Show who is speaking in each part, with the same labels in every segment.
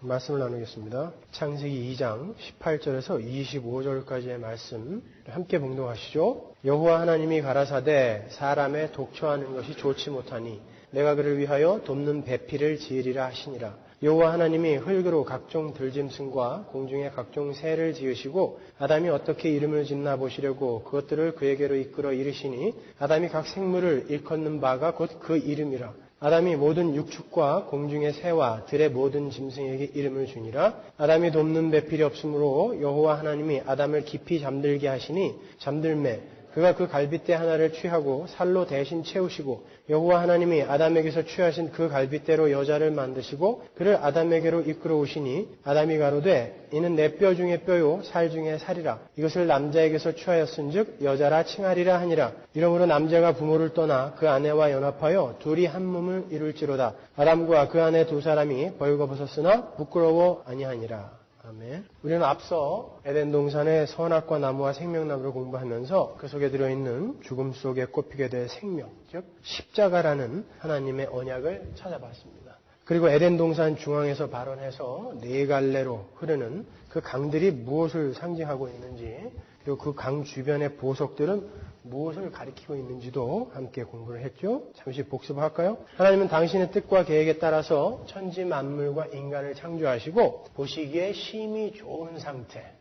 Speaker 1: 말씀을 나누겠습니다. 창세기 2장 18절에서 25절까지의 말씀 함께 봉독하시죠. 여호와 하나님이 가라사대 사람의 독초하는 것이 좋지 못하니 내가 그를 위하여 돕는 배필을 지으리라 하시니라. 여호와 하나님이 흙으로 각종 들짐승과 공중의 각종 새를 지으시고 아담이 어떻게 이름을 짓나 보시려고 그것들을 그에게로 이끌어 이르시니 아담이 각 생물을 일컫는 바가 곧 그 이름이라. 아담이 모든 육축과 공중의 새와 들의 모든 짐승에게 이름을 주니라. 아담이 돕는 배필이 없으므로 여호와 하나님이 아담을 깊이 잠들게 하시니 잠들매 그가 그 갈빗대 하나를 취하고 살로 대신 채우시고 여호와 하나님이 아담에게서 취하신 그 갈빗대로 여자를 만드시고 그를 아담에게로 이끌어 오시니 아담이 가로되 이는 내 뼈 중에 뼈요 살 중에 살이라. 이것을 남자에게서 취하였은즉 여자라 칭하리라 하니라. 이러므로 남자가 부모를 떠나 그 아내와 연합하여 둘이 한 몸을 이룰지로다. 아담과 그 아내 두 사람이 벌거벗었으나 부끄러워 아니하니라. 아멘. 우리는 앞서 에덴 동산의 선악과 나무와 생명나무를 공부하면서 그 속에 들어있는 죽음 속에 꼽히게 될 생명, 즉 십자가라는 하나님의 언약을 찾아봤습니다. 그리고 에덴 동산 중앙에서 발원해서 네 갈래로 흐르는 그 강들이 무엇을 상징하고 있는지, 그리고 그 강 주변의 보석들은 무엇을 가리키고 있는지도 함께 공부를 했죠. 잠시 복습할까요? 하나님은 당신의 뜻과 계획에 따라서 천지 만물과 인간을 창조하시고 보시기에 심히 좋은 상태,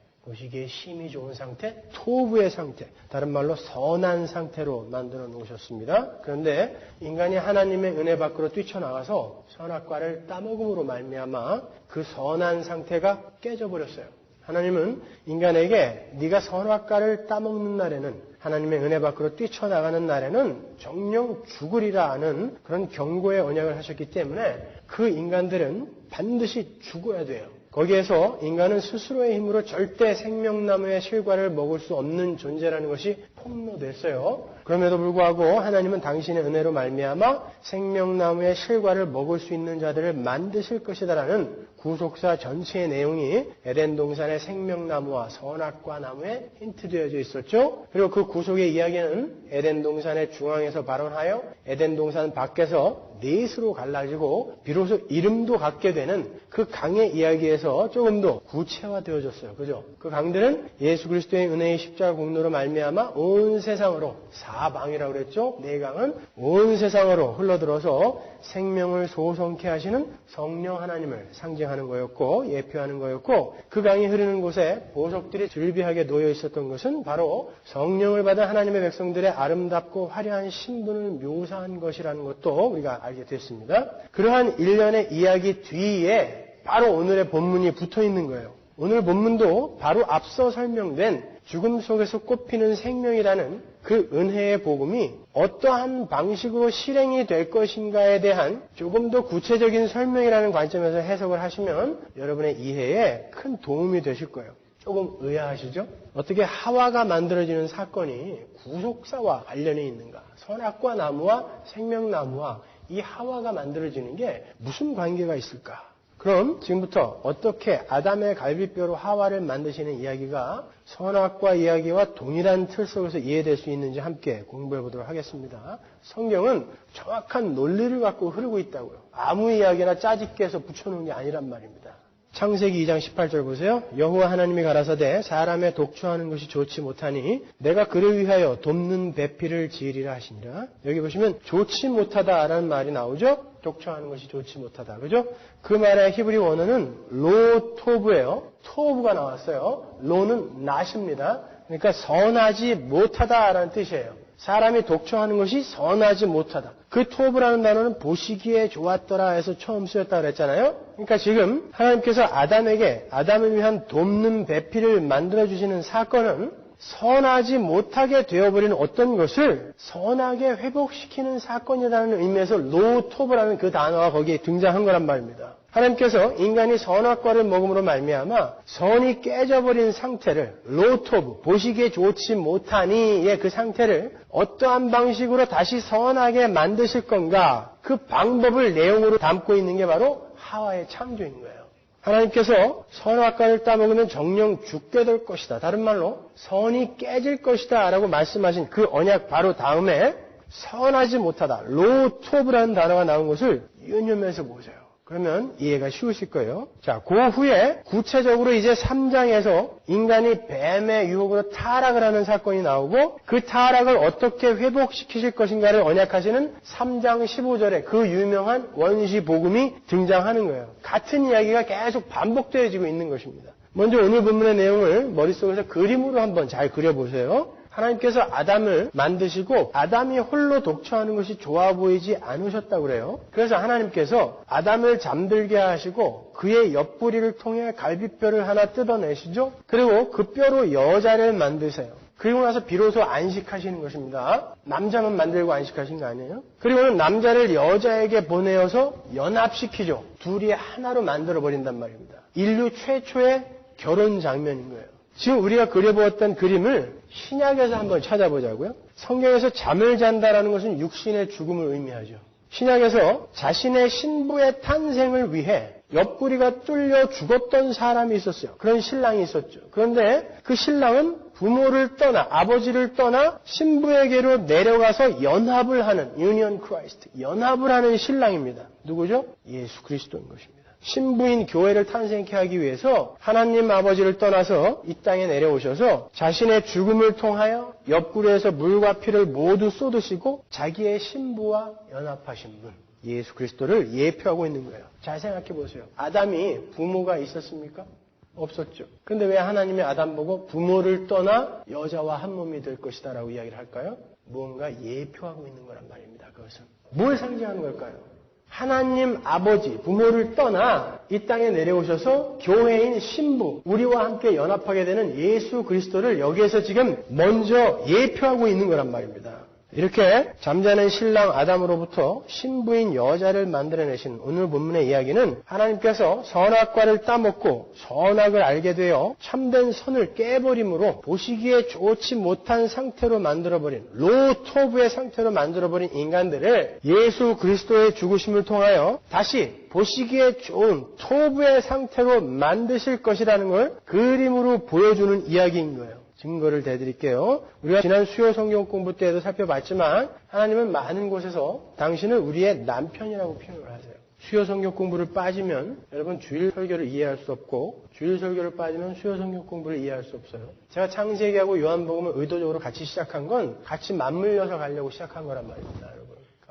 Speaker 1: 토부의 상태, 다른 말로 선한 상태로 만들어 놓으셨습니다. 그런데 인간이 하나님의 은혜 밖으로 뛰쳐나가서 선악과를 따먹음으로 말미암아 그 선한 상태가 깨져버렸어요. 하나님은 인간에게 네가 선악과를 따먹는 날에는, 하나님의 은혜 밖으로 뛰쳐나가는 날에는 정령 죽으리라 하는 그런 경고의 언약을 하셨기 때문에 그 인간들은 반드시 죽어야 돼요. 거기에서 인간은 스스로의 힘으로 절대 생명나무의 실과를 먹을 수 없는 존재라는 것이 폭로됐어요. 그럼에도 불구하고 하나님은 당신의 은혜로 말미암아 생명나무의 실과를 먹을 수 있는 자들을 만드실 것이다라는 구속사 전체의 내용이 에덴 동산의 생명나무와 선악과 나무에 힌트되어져 있었죠. 그리고 그 구속의 이야기는 에덴 동산의 중앙에서 발원하여 에덴 동산 밖에서 넷으로 갈라지고 비로소 이름도 갖게 되는 그 강의 이야기에서 조금 더 구체화되어졌어요. 그죠? 그 강들은 예수 그리스도의 은혜의 십자가 공로로 말미암아 온 세상으로, 사방이라고 그랬죠? 네 강은 온 세상으로 흘러들어서 생명을 소성케 하시는 성령 하나님을 상징하는 거였고 예표하는 거였고, 그 강이 흐르는 곳에 보석들이 즐비하게 놓여 있었던 것은 바로 성령을 받은 하나님의 백성들의 아름답고 화려한 신분을 묘사한 것이라는 것도 우리가 알게 됐습니다. 그러한 일련의 이야기 뒤에 바로 오늘의 본문이 붙어 있는 거예요. 오늘 본문도 바로 앞서 설명된 죽음 속에서 꼽히는 생명이라는 그 은혜의 복음이 어떠한 방식으로 실행이 될 것인가에 대한 조금 더 구체적인 설명이라는 관점에서 해석을 하시면 여러분의 이해에 큰 도움이 되실 거예요. 조금 의아하시죠? 어떻게 하와가 만들어지는 사건이 구속사와 관련이 있는가? 선악과 나무와 생명나무와 이 하와가 만들어지는 게 무슨 관계가 있을까? 그럼 지금부터 어떻게 아담의 갈비뼈로 하와를 만드시는 이야기가 선악과 이야기와 동일한 틀 속에서 이해될 수 있는지 함께 공부해 보도록 하겠습니다. 성경은 정확한 논리를 갖고 흐르고 있다고요. 아무 이야기나 짜집게해서 붙여놓은 게 아니란 말입니다. 창세기 2장 18절 보세요. 여호와 하나님이 가라사대 사람의 독초하는 것이 좋지 못하니 내가 그를 위하여 돕는 배필을 지으리라 하시니라. 여기 보시면 좋지 못하다라는 말이 나오죠. 독초하는 것이 좋지 못하다. 그죠? 그 말의 히브리 원어는 로토브예요. 토브가 나왔어요. 로는 낫입니다. 그러니까 선하지 못하다라는 뜻이에요. 사람이 독초하는 것이 선하지 못하다. 그 토브라는 단어는 보시기에 좋았더라 해서 처음 쓰였다고 그랬잖아요. 그러니까 지금 하나님께서 아담을 위한 돕는 배필을 만들어주시는 사건은 선하지 못하게 되어버리는 어떤 것을 선하게 회복시키는 사건이라는 의미에서 로토브라는 그 단어가 거기에 등장한 거란 말입니다. 하나님께서 인간이 선악과를 먹음으로 말미암아 선이 깨져버린 상태를 로토브, 보시기에 좋지 못하니의 그 상태를 어떠한 방식으로 다시 선하게 만드실 건가, 그 방법을 내용으로 담고 있는 게 바로 하와의 창조인 거예요. 하나님께서 선악과를 따먹으면 정령 죽게 될 것이다. 다른 말로 선이 깨질 것이다 라고 말씀하신 그 언약 바로 다음에 선하지 못하다, 로토브라는 단어가 나온 것을 유념해서 보세요. 그러면 이해가 쉬우실 거예요. 자, 그 후에 구체적으로 이제 3장에서 인간이 뱀의 유혹으로 타락을 하는 사건이 나오고 그 타락을 어떻게 회복시키실 것인가를 언약하시는 3장 15절에 그 유명한 원시 복음이 등장하는 거예요. 같은 이야기가 계속 반복되어지고 있는 것입니다. 먼저 오늘 본문의 내용을 머릿속에서 그림으로 한번 잘 그려보세요. 하나님께서 아담을 만드시고 아담이 홀로 독처하는 것이 좋아 보이지 않으셨다고 그래요. 그래서 하나님께서 아담을 잠들게 하시고 그의 옆구리를 통해 갈비뼈를 하나 뜯어내시죠. 그리고 그 뼈로 여자를 만드세요. 그리고 나서 비로소 안식하시는 것입니다. 남자만 만들고 안식하신 거 아니에요? 그리고는 남자를 여자에게 보내어서 연합시키죠. 둘이 하나로 만들어버린단 말입니다. 인류 최초의 결혼 장면인 거예요. 지금 우리가 그려보았던 그림을 신약에서 한번 찾아보자고요. 성경에서 잠을 잔다라는 것은 육신의 죽음을 의미하죠. 신약에서 자신의 신부의 탄생을 위해 옆구리가 뚫려 죽었던 사람이 있었어요. 그런 신랑이 있었죠. 그런데 그 신랑은 부모를 떠나 아버지를 떠나 신부에게로 내려가서 연합을 하는 유니언 크라이스트, 연합을 하는 신랑입니다. 누구죠? 예수 그리스도인 것입니다. 신부인 교회를 탄생케 하기 위해서 하나님 아버지를 떠나서 이 땅에 내려오셔서 자신의 죽음을 통하여 옆구리에서 물과 피를 모두 쏟으시고 자기의 신부와 연합하신 분 예수 그리스도를 예표하고 있는 거예요. 잘 생각해 보세요. 아담이 부모가 있었습니까? 없었죠. 그런데 왜 하나님이 아담 보고 부모를 떠나 여자와 한 몸이 될 것이다 라고 이야기를 할까요? 무언가 예표하고 있는 거란 말입니다. 그것은 뭘 상징하는 걸까요? 하나님 아버지, 부모를 떠나 이 땅에 내려오셔서 교회인 신부, 우리와 함께 연합하게 되는 예수 그리스도를 여기에서 지금 먼저 예표하고 있는 거란 말입니다. 이렇게 잠자는 신랑 아담으로부터 신부인 여자를 만들어내신 오늘 본문의 이야기는 하나님께서 선악과를 따먹고 선악을 알게 되어 참된 선을 깨버림으로 보시기에 좋지 못한 상태로 만들어버린 로토브의 상태로 만들어버린 인간들을 예수 그리스도의 죽으심을 통하여 다시 보시기에 좋은 토브의 상태로 만드실 것이라는 걸 그림으로 보여주는 이야기인 거예요. 증거를 대드릴게요. 우리가 지난 수요 성경 공부 때에도 살펴봤지만 하나님은 많은 곳에서 당신은 우리의 남편이라고 표현을 하세요. 수요 성경 공부를 빠지면 여러분 주일 설교를 이해할 수 없고 주일 설교를 빠지면 수요 성경 공부를 이해할 수 없어요. 제가 창세기하고 요한복음을 의도적으로 같이 시작한 건 같이 맞물려서 가려고 시작한 거란 말입니다. 여러분.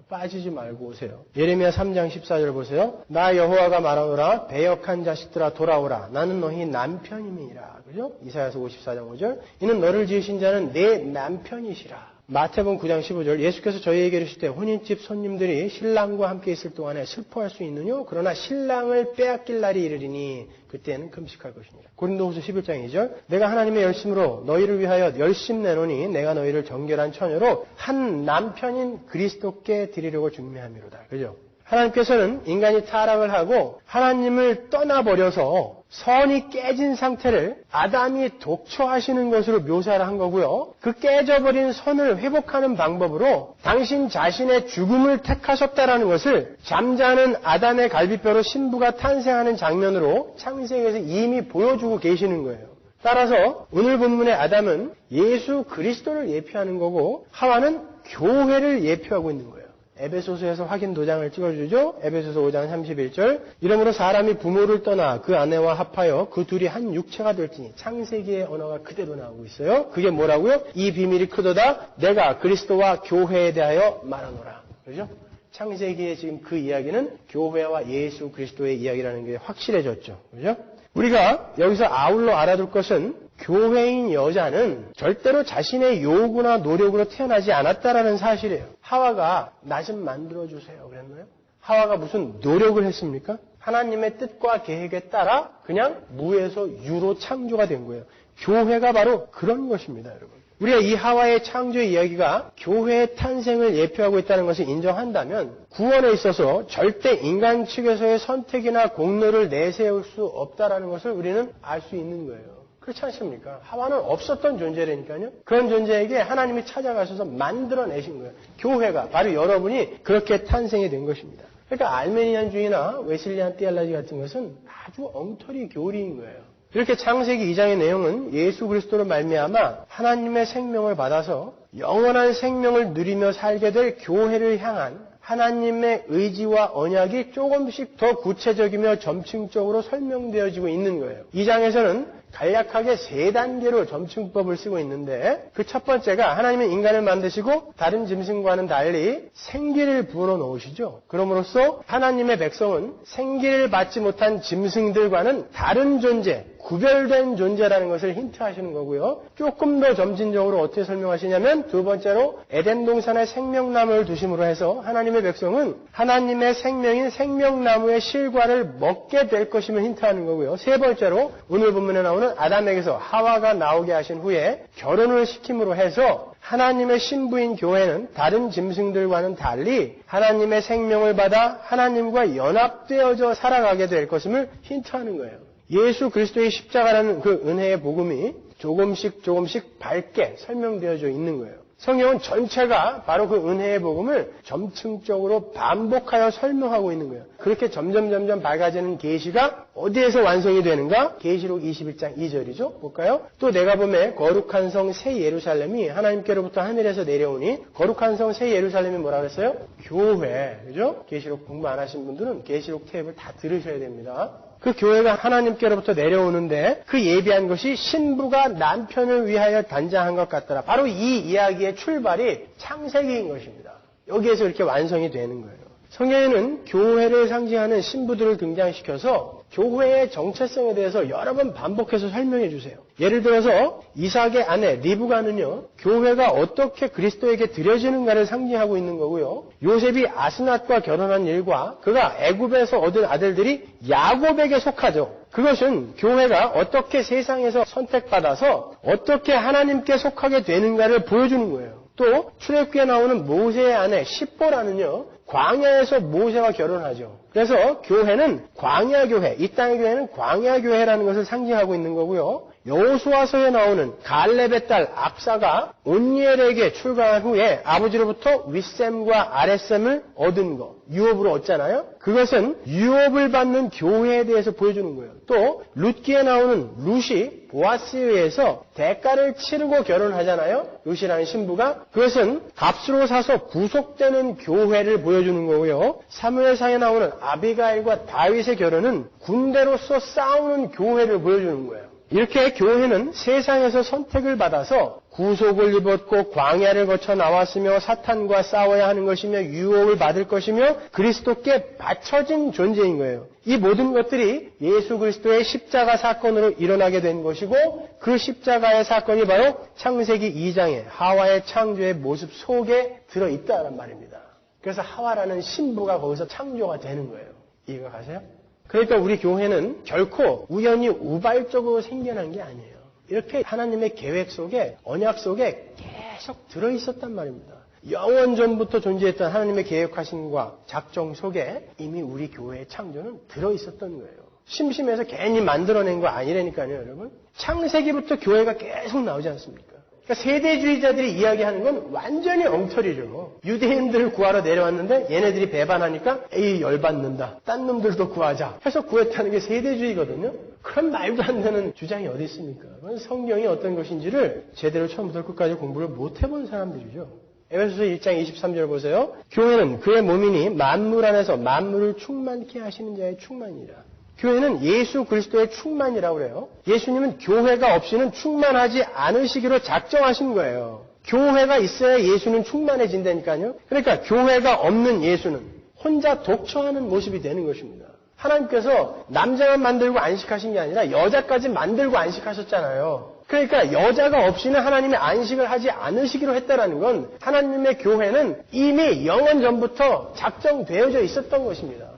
Speaker 1: 빠지지 말고 오세요. 예레미야 3장 14절 보세요. 나 여호와가 말하노라 배역한 자식들아 돌아오라. 나는 너희 남편임이니라. 그죠? 이사야서 54장 5절. 이는 너를 지으신 자는 내 남편이시라. 마태복음 9장 15절. 예수께서 저희에게 이르실 때 혼인집 손님들이 신랑과 함께 있을 동안에 슬퍼할 수 있느뇨? 그러나 신랑을 빼앗길 날이 이르리니 그때는 금식할 것이니라. 고린도후서 11장 2절. 내가 하나님의 열심으로 너희를 위하여 열심 내노니 내가 너희를 정결한 처녀로 한 남편인 그리스도께 드리려고 준비함이로다. 그죠? 하나님께서는 인간이 타락을 하고 하나님을 떠나버려서 선이 깨진 상태를 아담이 독처하시는 것으로 묘사를 한 거고요. 그 깨져버린 선을 회복하는 방법으로 당신 자신의 죽음을 택하셨다라는 것을 잠자는 아담의 갈비뼈로 신부가 탄생하는 장면으로 창세기에서 이미 보여주고 계시는 거예요. 따라서 오늘 본문의 아담은 예수 그리스도를 예표하는 거고 하와는 교회를 예표하고 있는 거예요. 에베소서에서 확인 도장을 찍어주죠. 에베소서 5장 31절. 이러므로 사람이 부모를 떠나 그 아내와 합하여 그 둘이 한 육체가 될지니 창세기의 언어가 그대로 나오고 있어요. 그게 뭐라고요? 이 비밀이 크도다. 내가 그리스도와 교회에 대하여 말하노라. 그렇죠? 창세기의 지금 그 이야기는 교회와 예수 그리스도의 이야기라는 게 확실해졌죠. 그렇죠? 우리가 여기서 아울러 알아둘 것은 교회인 여자는 절대로 자신의 요구나 노력으로 태어나지 않았다라는 사실이에요. 하와가 나 좀 만들어주세요 그랬나요? 하와가 무슨 노력을 했습니까? 하나님의 뜻과 계획에 따라 그냥 무에서 유로 창조가 된 거예요. 교회가 바로 그런 것입니다, 여러분. 우리가 이 하와의 창조 이야기가 교회의 탄생을 예표하고 있다는 것을 인정한다면 구원에 있어서 절대 인간 측에서의 선택이나 공로를 내세울 수 없다라는 것을 우리는 알 수 있는 거예요. 그렇지 않습니까? 하와는 없었던 존재라니까요. 그런 존재에게 하나님이 찾아가셔서 만들어내신 거예요. 교회가 바로 여러분이 그렇게 탄생이 된 것입니다. 그러니까 알메니안주의나 웨슬리안 티올로지 같은 것은 아주 엉터리 교리인 거예요. 이렇게 창세기 2장의 내용은 예수 그리스도로 말미암아 하나님의 생명을 받아서 영원한 생명을 누리며 살게 될 교회를 향한 하나님의 의지와 언약이 조금씩 더 구체적이며 점층적으로 설명되어지고 있는 거예요. 이 장에서는 간략하게 3단계로 점층법을 쓰고 있는데 그 첫 번째가 하나님은 인간을 만드시고 다른 짐승과는 달리 생기를 불어 넣으시죠. 그럼으로써 하나님의 백성은 생기를 받지 못한 짐승들과는 다른 존재, 구별된 존재라는 것을 힌트하시는 거고요. 조금 더 점진적으로 어떻게 설명하시냐면 두 번째로 에덴 동산에 생명나무를 두심으로 해서 하나님의 백성은 하나님의 생명인 생명나무의 실과를 먹게 될 것임을 힌트하는 거고요. 세 번째로 오늘 본문에 나오는 아담에게서 하와가 나오게 하신 후에 결혼을 시킴으로 해서 하나님의 신부인 교회는 다른 짐승들과는 달리 하나님의 생명을 받아 하나님과 연합되어져 살아가게 될 것임을 힌트하는 거예요. 예수 그리스도의 십자가라는 그 은혜의 복음이 조금씩 밝게 설명되어져 있는 거예요. 성경은 전체가 바로 그 은혜의 복음을 점층적으로 반복하여 설명하고 있는 거예요. 그렇게 점점 밝아지는 계시가 어디에서 완성이 되는가? 계시록 21장 2절이죠. 볼까요? 또 내가 보매 거룩한 성 새 예루살렘이 하나님께로부터 하늘에서 내려오니 거룩한 성 새 예루살렘이 뭐라 그랬어요? 교회. 그죠? 계시록 공부 안 하신 분들은 계시록 테이프를 다 들으셔야 됩니다. 그 교회가 하나님께로부터 내려오는데 그 예비한 것이 신부가 남편을 위하여 단장한 것 같더라. 바로 이 이야기의 출발이 창세기인 것입니다. 여기에서 이렇게 완성이 되는 거예요. 성경에는 교회를 상징하는 신부들을 등장시켜서 교회의 정체성에 대해서 여러 번 반복해서 설명해 주세요. 예를 들어서 이삭의 아내 리브가는요, 교회가 어떻게 그리스도에게 드려지는가를 상징하고 있는 거고요. 요셉이 아스낫과 결혼한 일과 그가 애굽에서 얻은 아들들이 야곱에게 속하죠. 그것은 교회가 어떻게 세상에서 선택받아서 어떻게 하나님께 속하게 되는가를 보여주는 거예요. 또 출애굽기에 나오는 모세의 아내 십보라는요, 광야에서 모세와 결혼하죠. 그래서 교회는 광야교회, 이 땅의 교회는 광야교회라는 것을 상징하고 있는 거고요. 여호수아서에 나오는 갈렙의 딸 압사가 온니엘에게 출가한 후에 아버지로부터 윗셈과 아랫셈을 얻은 것, 유업으로 얻잖아요. 그것은 유업을 받는 교회에 대해서 보여주는 거예요. 또 룻기에 나오는 룻이 보아스에 의해서 대가를 치르고 결혼하잖아요. 룻이라는 신부가. 그것은 값으로 사서 구속되는 교회를 보여주는 거고요. 사무엘상에 나오는 아비가일과 다윗의 결혼은 군대로서 싸우는 교회를 보여주는 거예요. 이렇게 교회는 세상에서 선택을 받아서 구속을 입었고 광야를 거쳐 나왔으며 사탄과 싸워야 하는 것이며 유혹을 받을 것이며 그리스도께 바쳐진 존재인 거예요. 이 모든 것들이 예수 그리스도의 십자가 사건으로 일어나게 된 것이고 그 십자가의 사건이 바로 창세기 2장의 하와의 창조의 모습 속에 들어있다는 말입니다. 그래서 하와라는 신부가 거기서 창조가 되는 거예요. 이해가 가세요? 그러니까 우리 교회는 결코 우연히 우발적으로 생겨난 게 아니에요. 이렇게 하나님의 계획 속에, 언약 속에 계속 들어있었단 말입니다. 영원 전부터 존재했던 하나님의 계획하심과 작정 속에 이미 우리 교회의 창조는 들어있었던 거예요. 심심해서 괜히 만들어낸 거 아니라니까요, 여러분. 창세기부터 교회가 계속 나오지 않습니까? 그러니까 세대주의자들이 이야기하는 건 완전히 엉터리죠. 유대인들을 구하러 내려왔는데 얘네들이 배반하니까 에이 열받는다. 딴 놈들도 구하자 해서 구했다는 게 세대주의거든요. 그런 말도 안 되는 주장이 어디 있습니까? 그건 성경이 어떤 것인지를 제대로 처음부터 끝까지 공부를 못 해본 사람들이죠. 에베소서 1장 23절 보세요. 교회는 그의 몸이니 만물 안에서 만물을 충만케 하시는 자의 충만이라. 교회는 예수 그리스도의 충만이라고 그래요. 예수님은 교회가 없이는 충만하지 않으시기로 작정하신 거예요. 교회가 있어야 예수는 충만해진다니까요. 그러니까 교회가 없는 예수는 혼자 독처하는 모습이 되는 것입니다. 하나님께서 남자만 만들고 안식하신 게 아니라 여자까지 만들고 안식하셨잖아요. 그러니까 여자가 없이는 하나님의 안식을 하지 않으시기로 했다라는 건 하나님의 교회는 이미 영원 전부터 작정되어져 있었던 것입니다.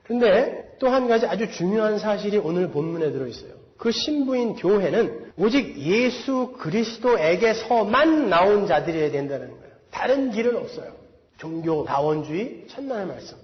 Speaker 1: 그런데 또 한 가지 아주 중요한 사실이 오늘 본문에 들어있어요. 그 신부인 교회는 오직 예수 그리스도에게서만 나온 자들이어야 된다는 거예요. 다른 길은 없어요. 종교 다원주의 천만의 말씀.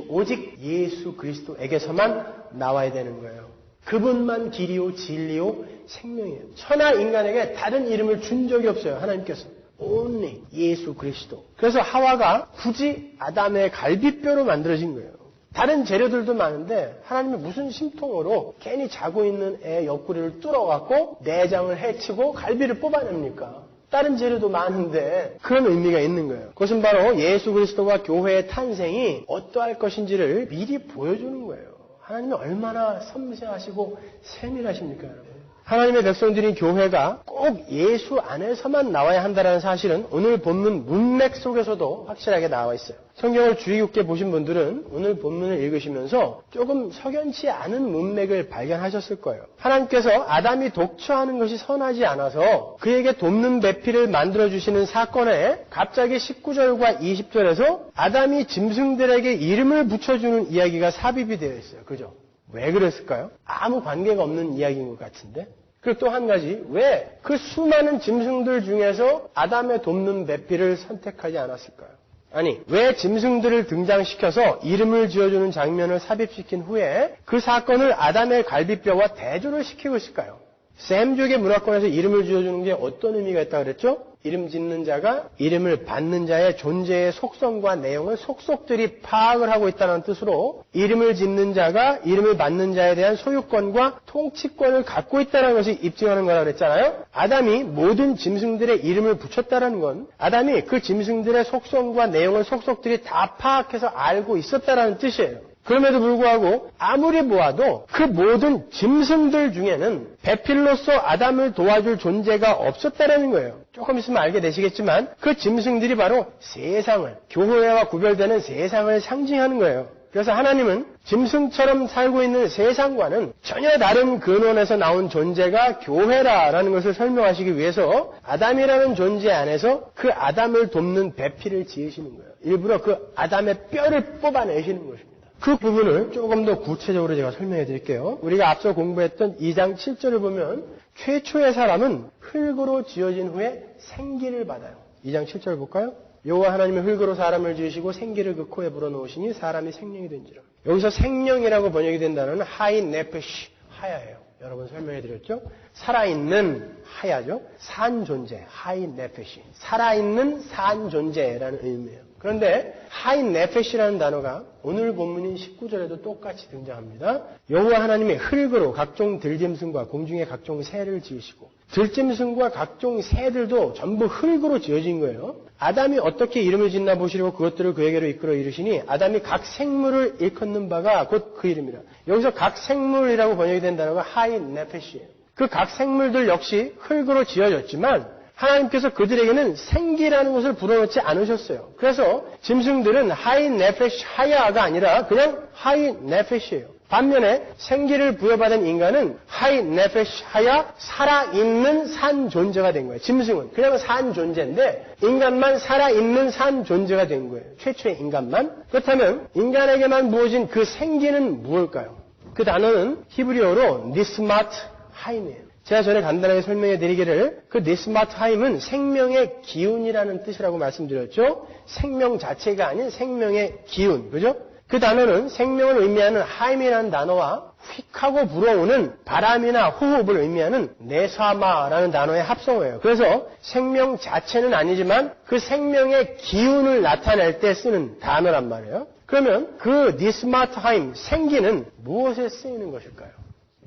Speaker 1: 오직 예수 그리스도에게서만 나와야 되는 거예요. 그분만 길이요 진리요 생명이에요. 천하 인간에게 다른 이름을 준 적이 없어요. 하나님께서. only 예수 그리스도. 그래서 하와가 굳이 아담의 갈비뼈로 만들어진 거예요. 다른 재료들도 많은데 하나님이 무슨 심통으로 괜히 자고 있는 애 옆구리를 뚫어갖고 내장을 해치고 갈비를 뽑아냅니까? 다른 재료도 많은데 그런 의미가 있는 거예요. 그것은 바로 예수 그리스도와 교회의 탄생이 어떠할 것인지를 미리 보여주는 거예요. 하나님이 얼마나 섬세하시고 세밀하십니까, 여러분? 하나님의 백성들인 교회가 꼭 예수 안에서만 나와야 한다는 사실은 오늘 본문 문맥 속에서도 확실하게 나와 있어요. 성경을 주의 깊게 보신 분들은 오늘 본문을 읽으시면서 조금 석연치 않은 문맥을 발견하셨을 거예요. 하나님께서 아담이 독처하는 것이 선하지 않아서 그에게 돕는 배필을 만들어주시는 사건에 갑자기 19절과 20절에서 아담이 짐승들에게 이름을 붙여주는 이야기가 삽입이 되어 있어요. 그죠? 왜 그랬을까요? 아무 관계가 없는 이야기인 것 같은데. 그리고 또 한 가지, 왜 그 수많은 짐승들 중에서 아담의 돕는 배필을 선택하지 않았을까요? 아니, 왜 짐승들을 등장시켜서 이름을 지어주는 장면을 삽입시킨 후에 그 사건을 아담의 갈비뼈와 대조를 시키고 있을까요? 샘족의 문화권에서 이름을 지어주는 게 어떤 의미가 있다고 그랬죠? 이름 짓는 자가 이름을 받는 자의 존재의 속성과 내용을 속속들이 파악을 하고 있다는 뜻으로 이름을 짓는 자가 이름을 받는 자에 대한 소유권과 통치권을 갖고 있다는 것이 입증하는 거라고 그랬잖아요. 아담이 모든 짐승들의 이름을 붙였다는 건 아담이 그 짐승들의 속성과 내용을 속속들이 다 파악해서 알고 있었다는 뜻이에요. 그럼에도 불구하고 아무리 보아도 그 모든 짐승들 중에는 배필로서 아담을 도와줄 존재가 없었다는 거예요. 조금 있으면 알게 되시겠지만 그 짐승들이 바로 세상을, 교회와 구별되는 세상을 상징하는 거예요. 그래서 하나님은 짐승처럼 살고 있는 세상과는 전혀 다른 근원에서 나온 존재가 교회라라는 것을 설명하시기 위해서 아담이라는 존재 안에서 그 아담을 돕는 배필을 지으시는 거예요. 일부러 그 아담의 뼈를 뽑아내시는 것입니다. 그 부분을 조금 더 구체적으로 제가 설명해 드릴게요. 우리가 앞서 공부했던 2장 7절을 보면 최초의 사람은 흙으로 지어진 후에 생기를 받아요. 2장 7절 볼까요? 여호와 하나님이 흙으로 사람을 지으시고 생기를 그 코에 불어넣으시니 사람이 생명이 된지라. 여기서 생명이라고 번역이 된 단어는 하인 네페시, 하야예요. 여러분 설명해 드렸죠? 살아있는 하야죠. 산 존재, 하인 네페시. 살아있는 산 존재라는 의미예요. 그런데 하인 네페시라는 단어가 오늘 본문인 19절에도 똑같이 등장합니다. 여호와 하나님의 흙으로 각종 들짐승과 공중의 각종 새를 지으시고 들짐승과 각종 새들도 전부 흙으로 지어진 거예요. 아담이 어떻게 이름을 짓나 보시려고 그것들을 그에게로 이끌어 이르시니 아담이 각 생물을 일컫는 바가 곧 그 이름이라. 여기서 각 생물이라고 번역이 된 단어가 하인 네페시예요. 그 각 생물들 역시 흙으로 지어졌지만 하나님께서 그들에게는 생기라는 것을 불어넣지 않으셨어요. 그래서 짐승들은 하인 네페시 하야가 아니라 그냥 하인 네페시예요. 반면에 생기를 부여받은 인간은 하인 네페시 하야 살아있는 산 존재가 된 거예요. 짐승은 그냥 산 존재인데 인간만 살아있는 산 존재가 된 거예요. 최초의 인간만. 그렇다면 인간에게만 부어진 그 생기는 무엇일까요? 그 단어는 히브리어로 니스마트 하임이에요. 제가 전에 간단하게 설명해 드리기를 그 니스마트 하임은 생명의 기운이라는 뜻이라고 말씀드렸죠. 생명 자체가 아닌 생명의 기운. 그죠? 그 단어는 생명을 의미하는 하임이라는 단어와 휙하고 불어오는 바람이나 호흡을 의미하는 네사마라는 단어의 합성어예요. 그래서 생명 자체는 아니지만 그 생명의 기운을 나타낼 때 쓰는 단어란 말이에요. 그러면 그 니스마트 하임, 생기는 무엇에 쓰이는 것일까요?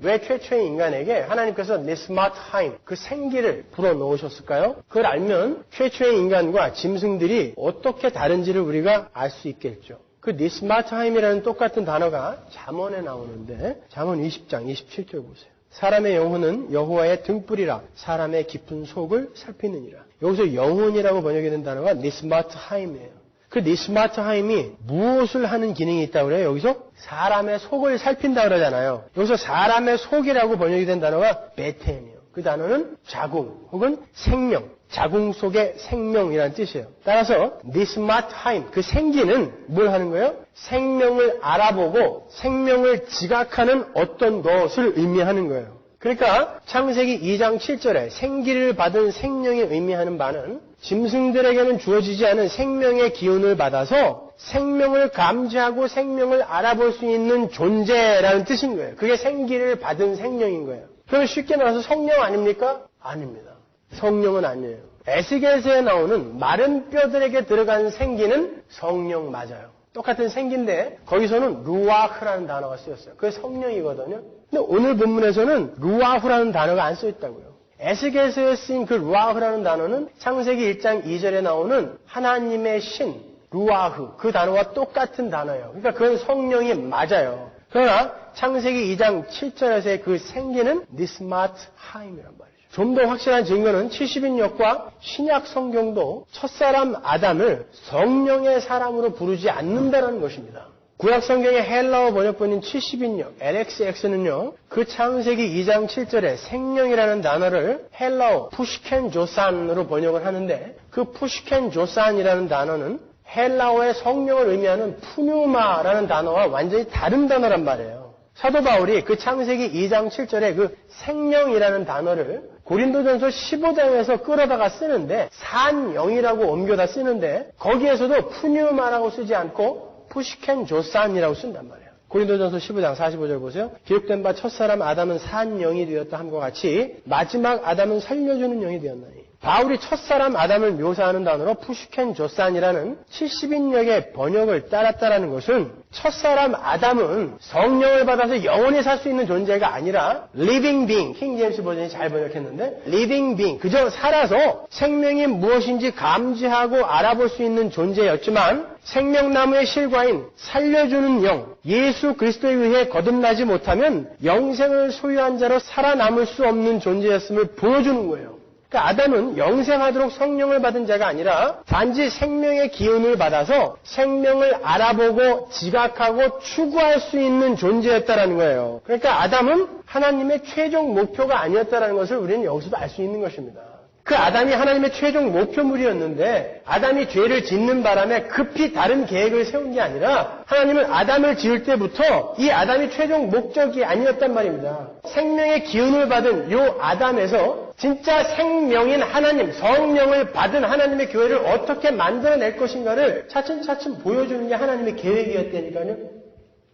Speaker 1: 왜 최초의 인간에게 하나님께서 니스마트 하임, 그 생기를 불어넣으셨을까요? 그걸 알면 최초의 인간과 짐승들이 어떻게 다른지를 우리가 알 수 있겠죠. 그 니스마트 하임이라는 똑같은 단어가 잠언에 나오는데 잠언 20장 27절 보세요. 사람의 영혼은 여호와의 등불이라 사람의 깊은 속을 살피느니라. 여기서 영혼이라고 번역이 된 단어가 니스마트 하임이에요. 그 니스마트 하임이 무엇을 하는 기능이 있다고 그래요? 여기서 사람의 속을 살핀다 그러잖아요. 여기서 사람의 속이라고 번역이 된 단어가 베템이에요. 그 단어는 자궁 혹은 생명, 자궁 속의 생명이라는 뜻이에요. 따라서 니스마트 하임, 그 생기는 뭘 하는 거예요? 생명을 알아보고 생명을 지각하는 어떤 것을 의미하는 거예요. 그러니까 창세기 2장 7절에 생기를 받은 생명이 의미하는 바는 짐승들에게는 주어지지 않은 생명의 기운을 받아서 생명을 감지하고 생명을 알아볼 수 있는 존재라는 뜻인 거예요. 그게 생기를 받은 생명인 거예요. 그럼 쉽게 말해서 성령 아닙니까? 아닙니다. 성령은 아니에요. 에스겔서에 나오는 마른 뼈들에게 들어간 생기는 성령 맞아요. 똑같은 생기인데 거기서는 루아흐라는 단어가 쓰였어요. 그게 성령이거든요. 근데 오늘 본문에서는 루아흐라는 단어가 안 쓰였다고요. 에스겔서에 쓰인 그 루아흐라는 단어는 창세기 1장 2절에 나오는 하나님의 신, 루아흐, 그 단어와 똑같은 단어예요. 그러니까 그건 성령이 맞아요. 그러나 창세기 2장 7절에서의 그 생기는 니스마트 하임이란 말이죠. 좀 더 확실한 증거는 70인역과 신약 성경도 첫사람 아담을 성령의 사람으로 부르지 않는다는 것입니다. 구약 성경의 헬라어 번역본인 70인역 LXX는요, 그 창세기 2장 7절에 생명이라는 단어를 헬라어 푸시켄 조산으로 번역을 하는데, 그 푸시켄 조산이라는 단어는 헬라어의 성령을 의미하는 푸뉴마라는 단어와 완전히 다른 단어란 말이에요. 사도 바울이 그 창세기 2장 7절에 그 생명이라는 단어를 고린도전서 15장에서 끌어다가 쓰는데 산영이라고 옮겨다 쓰는데 거기에서도 푸뉴마라고 쓰지 않고 푸시켄 조산이라고 쓴단 말이에요. 고린도전서 15장 45절 보세요. 기록된 바 첫사람 아담은 산영이 되었다 함과 같이 마지막 아담은 살려주는 영이 되었나니. 바울이 첫사람 아담을 묘사하는 단어로 푸시켄 조산이라는 70인역의 번역을 따랐다는 것은 첫사람 아담은 성령을 받아서 영원히 살 수 있는 존재가 아니라 living being, 킹 제임스 버전이 잘 번역했는데 living being, 그저 살아서 생명이 무엇인지 감지하고 알아볼 수 있는 존재였지만 생명나무의 실과인 살려주는 영, 예수 그리스도에 의해 거듭나지 못하면 영생을 소유한 자로 살아남을 수 없는 존재였음을 보여주는 거예요. 그러니까 아담은 영생하도록 성령을 받은 자가 아니라 단지 생명의 기운을 받아서 생명을 알아보고 지각하고 추구할 수 있는 존재였다라는 거예요. 그러니까 아담은 하나님의 최종 목표가 아니었다라는 것을 우리는 여기서도 알 수 있는 것입니다. 그 아담이 하나님의 최종 목표물이었는데 아담이 죄를 짓는 바람에 급히 다른 계획을 세운 게 아니라 하나님은 아담을 지을 때부터 이 아담이 최종 목적이 아니었단 말입니다. 생명의 기운을 받은 이 아담에서 진짜 생명인 하나님, 성령을 받은 하나님의 교회를 어떻게 만들어낼 것인가를 차츰차츰 보여주는 게 하나님의 계획이었다니까요.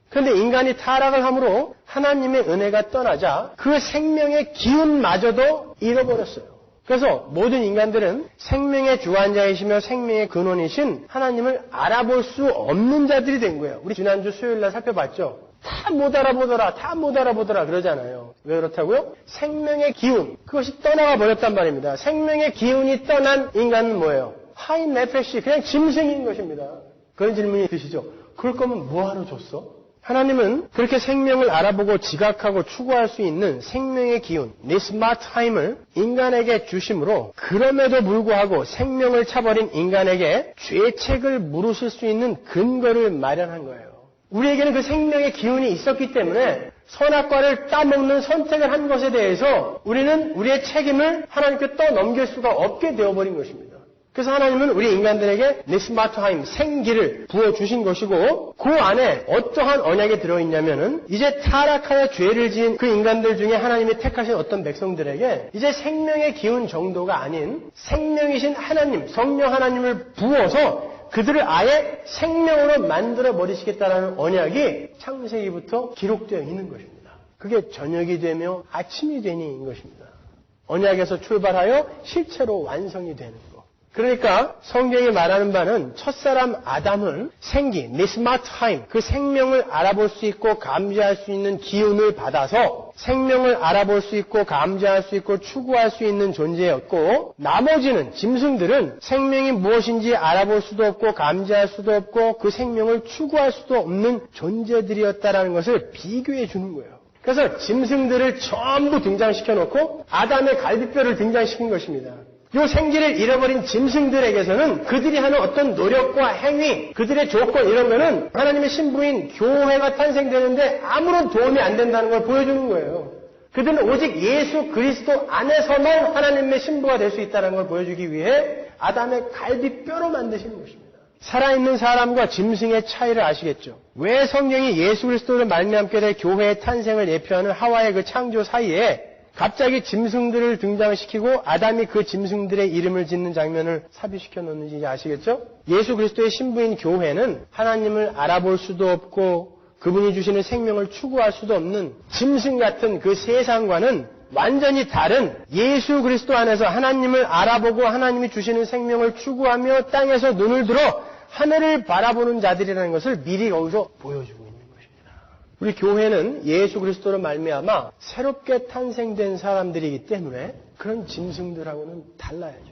Speaker 1: 그런데 인간이 타락을 함으로 하나님의 은혜가 떠나자 그 생명의 기운마저도 잃어버렸어요. 그래서 모든 인간들은 생명의 주관자이시며 생명의 근원이신 하나님을 알아볼 수 없는 자들이 된 거예요. 우리 지난주 수요일날 살펴봤죠. 다 못 알아보더라 그러잖아요. 왜 그렇다고요? 생명의 기운, 그것이 떠나가 버렸단 말입니다. 생명의 기운이 떠난 인간은 뭐예요? 하인 네페시, 그냥 짐승인 것입니다. 그런 질문이 드시죠. 그럴 거면 뭐하러 줬어? 하나님은 그렇게 생명을 알아보고 지각하고 추구할 수 있는 생명의 기운, 니스마트하임을 인간에게 주심으로 그럼에도 불구하고 생명을 차버린 인간에게 죄책을 물으실 수 있는 근거를 마련한 거예요. 우리에게는 그 생명의 기운이 있었기 때문에 선악과를 따먹는 선택을 한 것에 대해서 우리는 우리의 책임을 하나님께 떠넘길 수가 없게 되어버린 것입니다. 그래서 하나님은 우리 인간들에게 니스마트하임, 생기를 부어주신 것이고 그 안에 어떠한 언약이 들어있냐면은 이제 타락하여 죄를 지은 그 인간들 중에 하나님이 택하신 어떤 백성들에게 이제 생명의 기운 정도가 아닌 생명이신 하나님, 성령 하나님을 부어서 그들을 아예 생명으로 만들어 버리시겠다라는 언약이 창세기부터 기록되어 있는 것입니다. 그게 저녁이 되며 아침이 되니인 것입니다. 언약에서 출발하여 실체로 완성이 되는 것. 그러니까 성경이 말하는 바는 첫사람 아담은 생기, 니스마트하임, 그 생명을 알아볼 수 있고 감지할 수 있는 기운을 받아서 생명을 알아볼 수 있고 감지할 수 있고 추구할 수 있는 존재였고 나머지는 짐승들은 생명이 무엇인지 알아볼 수도 없고 감지할 수도 없고 그 생명을 추구할 수도 없는 존재들이었다라는 것을 비교해 주는 거예요. 그래서 짐승들을 전부 등장시켜 놓고 아담의 갈비뼈를 등장시킨 것입니다. 이 생기를 잃어버린 짐승들에게서는 그들이 하는 어떤 노력과 행위, 그들의 조건 이런 거는 하나님의 신부인 교회가 탄생되는데 아무런 도움이 안 된다는 걸 보여주는 거예요. 그들은 오직 예수 그리스도 안에서만 하나님의 신부가 될 수 있다는 걸 보여주기 위해 아담의 갈비뼈로 만드시는 것입니다. 살아있는 사람과 짐승의 차이를 아시겠죠? 왜 성경이 예수 그리스도를 말미암게 될 교회의 탄생을 예표하는 하와의 그 창조 사이에 갑자기 짐승들을 등장시키고 아담이 그 짐승들의 이름을 짓는 장면을 삽입시켜 놓는지 아시겠죠? 예수 그리스도의 신부인 교회는 하나님을 알아볼 수도 없고 그분이 주시는 생명을 추구할 수도 없는 짐승 같은 그 세상과는 완전히 다른 예수 그리스도 안에서 하나님을 알아보고 하나님이 주시는 생명을 추구하며 땅에서 눈을 들어 하늘을 바라보는 자들이라는 것을 미리 거기서 보여주고 있는 것입니다. 우리 교회는 예수 그리스도로 말미암아 새롭게 탄생된 사람들이기 때문에 그런 짐승들하고는 달라야죠.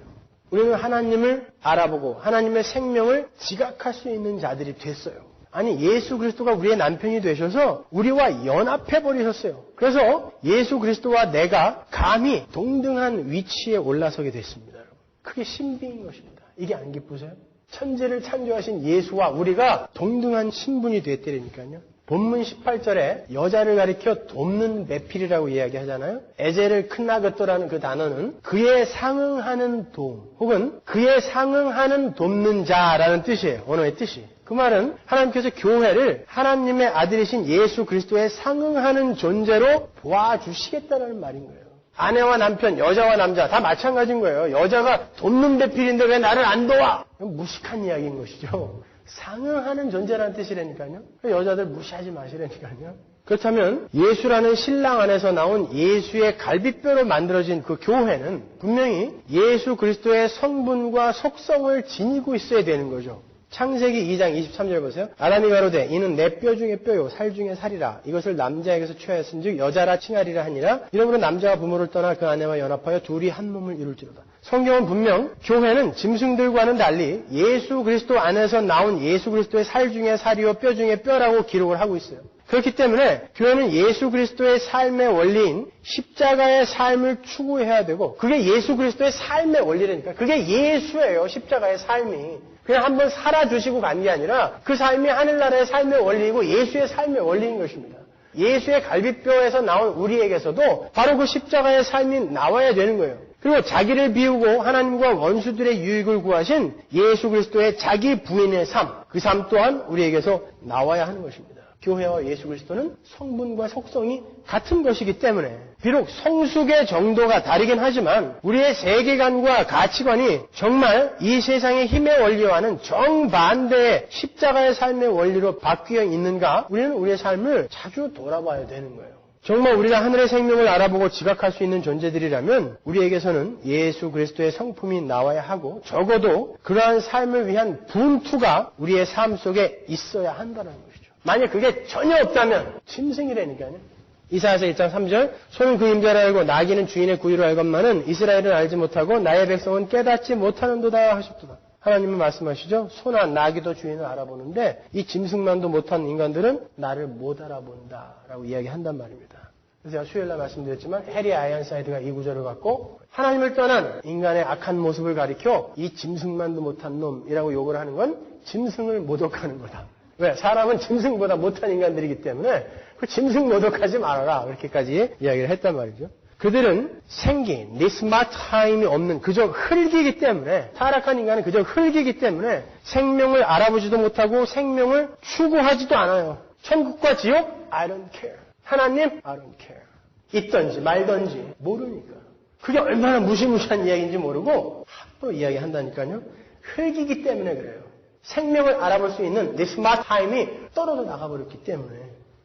Speaker 1: 우리는 하나님을 알아보고 하나님의 생명을 지각할 수 있는 자들이 됐어요. 아니 예수 그리스도가 우리의 남편이 되셔서 우리와 연합해 버리셨어요. 그래서 예수 그리스도와 내가 감히 동등한 위치에 올라서게 됐습니다. 그게 신비인 것입니다. 이게 안 기쁘세요? 천지를 창조하신 예수와 우리가 동등한 신분이 됐다니까요. 본문 18절에 여자를 가리켜 돕는 매필이라고 이야기하잖아요. 에제를 크나그토라는 그 단어는 그에 상응하는 도움 혹은 그에 상응하는 돕는 자라는 뜻이에요. 언어의 뜻이. 그 말은 하나님께서 교회를 하나님의 아들이신 예수 그리스도에 상응하는 존재로 보아주시겠다는 말인 거예요. 아내와 남편, 여자와 남자 다 마찬가지인 거예요. 여자가 돕는 배필인데 왜 나를 안 도와? 무식한 이야기인 것이죠. 상응하는 존재라는 뜻이라니까요. 여자들 무시하지 마시라니까요. 그렇다면 예수라는 신랑 안에서 나온 예수의 갈비뼈로 만들어진 그 교회는 분명히 예수 그리스도의 성분과 속성을 지니고 있어야 되는 거죠. 창세기 2장 23절 보세요. 아담이 가로되 이는 내 뼈 중에 뼈요 살 중에 살이라. 이것을 남자에게서 취하였은즉 여자라 칭하리라 하니라. 이러므로 남자가 부모를 떠나 그 아내와 연합하여 둘이 한 몸을 이룰지로다. 성경은 분명 교회는 짐승들과는 달리 예수 그리스도 안에서 나온 예수 그리스도의 살 중에 살이요 뼈 중에 뼈라고 기록을 하고 있어요. 그렇기 때문에 교회는 예수 그리스도의 삶의 원리인 십자가의 삶을 추구해야 되고 그게 예수 그리스도의 삶의 원리라니까. 그게 예수예요. 십자가의 삶이. 그냥 한번 살아주시고 간 게 아니라 그 삶이 하늘나라의 삶의 원리이고 예수의 삶의 원리인 것입니다. 예수의 갈비뼈에서 나온 우리에게서도 바로 그 십자가의 삶이 나와야 되는 거예요. 그리고 자기를 비우고 하나님과 원수들의 유익을 구하신 예수 그리스도의 자기 부인의 삶, 그 삶 또한 우리에게서 나와야 하는 것입니다. 교회와 예수 그리스도는 성분과 속성이 같은 것이기 때문에 비록 성숙의 정도가 다르긴 하지만 우리의 세계관과 가치관이 정말 이 세상의 힘의 원리와는 정반대의 십자가의 삶의 원리로 바뀌어 있는가? 우리는 우리의 삶을 자주 돌아봐야 되는 거예요. 정말 우리가 하늘의 생명을 알아보고 지각할 수 있는 존재들이라면 우리에게서는 예수 그리스도의 성품이 나와야 하고 적어도 그러한 삶을 위한 분투가 우리의 삶 속에 있어야 한다는 거예요. 만약 그게 전혀 없다면 짐승이라니까요. 이사야서 1장 3절 소는 그 임자를 알고 나귀는 주인의 구유를 알건만은 이스라엘은 알지 못하고 나의 백성은 깨닫지 못하는도다 하셨도다. 하나님은 말씀하시죠. 소나 나귀도 주인을 알아보는데 이 짐승만도 못한 인간들은 나를 못 알아본다라고 이야기한단 말입니다. 그래서 제가 수요일날 말씀드렸지만 해리 아이언사이드가 이 구절을 갖고 하나님을 떠난 인간의 악한 모습을 가리켜 이 짐승만도 못한 놈이라고 욕을 하는 건 짐승을 모독하는 거다. 왜? 사람은 짐승보다 못한 인간들이기 때문에 그 짐승 모독하지 말아라. 그렇게까지 이야기를 했단 말이죠. 그들은 생긴 니스마타임이 없는 그저 흙이기 때문에 타락한 인간은 그저 흙이기 때문에 생명을 알아보지도 못하고 생명을 추구하지도 않아요. 천국과 지옥? I don't care. 하나님? I don't care. 있던지 말던지 모르니까. 그게 얼마나 무시무시한 이야기인지 모르고 함부로 이야기한다니까요. 흙이기 때문에 그래요. 생명을 알아볼 수 있는 스마트 타임이 떨어져 나가버렸기 때문에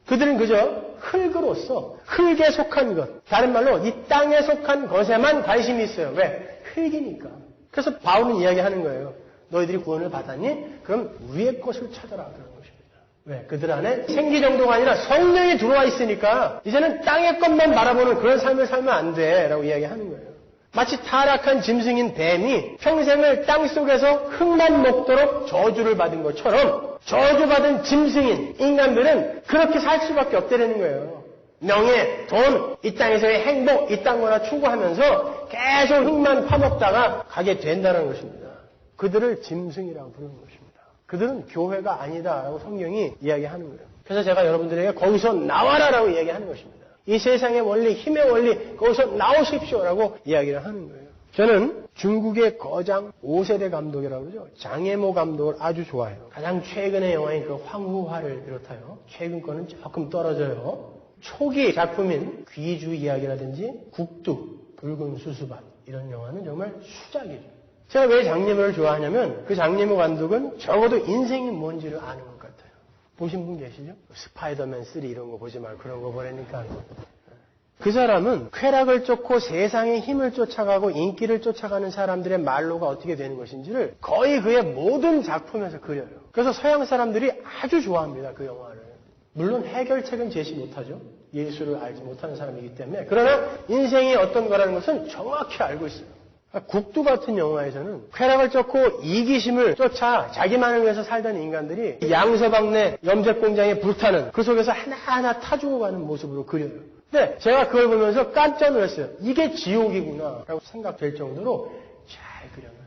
Speaker 1: 그들은 그저 흙으로서 흙에 속한 것, 다른 말로 이 땅에 속한 것에만 관심이 있어요. 왜? 흙이니까. 그래서 바울은 이야기하는 거예요. 너희들이 구원을 받았니? 그럼 위의 것을 찾아라 그런 것입니다. 왜? 그들 안에 생기 정도가 아니라 성령이 들어와 있으니까 이제는 땅의 것만 바라보는 그런 삶을 살면 안 돼 라고 이야기하는 거예요. 마치 타락한 짐승인 뱀이 평생을 땅속에서 흙만 먹도록 저주를 받은 것처럼 저주받은 짐승인 인간들은 그렇게 살 수밖에 없다는 거예요. 명예, 돈, 이 땅에서의 행복, 이딴 거나 추구하면서 계속 흙만 파먹다가 가게 된다는 것입니다. 그들을 짐승이라고 부르는 것입니다. 그들은 교회가 아니다라고 성경이 이야기하는 거예요. 그래서 제가 여러분들에게 거기서 나와라라고 이야기하는 것입니다. 이 세상의 원리, 힘의 원리, 거기서 나오십시오라고 이야기를 하는 거예요. 저는 중국의 거장 5세대 감독이라고 그러죠. 장혜모 감독을 아주 좋아해요. 가장 최근의 영화인 그 황후화를 비롯하여 최근 거는 조금 떨어져요. 초기 작품인 귀주 이야기라든지 국두, 붉은 수수밭 이런 영화는 정말 수작이죠. 제가 왜 장혜모를 좋아하냐면 그 장혜모 감독은 적어도 인생이 뭔지를 아는 것 같아요. 보신 분 계시죠? 스파이더맨 3 이런 거 보지 말고 그런 거 보라니까. 그 사람은 쾌락을 쫓고 세상의 힘을 쫓아가고 인기를 쫓아가는 사람들의 말로가 어떻게 되는 것인지를 거의 그의 모든 작품에서 그려요. 그래서 서양 사람들이 아주 좋아합니다. 그 영화를. 물론 해결책은 제시 못하죠. 예수를 알지 못하는 사람이기 때문에. 그러나 인생이 어떤 거라는 것은 정확히 알고 있어요. 국두 같은 영화에서는 쾌락을 쫓고 이기심을 쫓아 자기만을 위해서 살던 인간들이 양서방네 염색 공장에 불타는 그 속에서 하나하나 타주고 가는 모습으로 그려요. 근데 제가 그걸 보면서 깜짝 놀랐어요. 이게 지옥이구나 라고 생각될 정도로 잘 그려놨어요.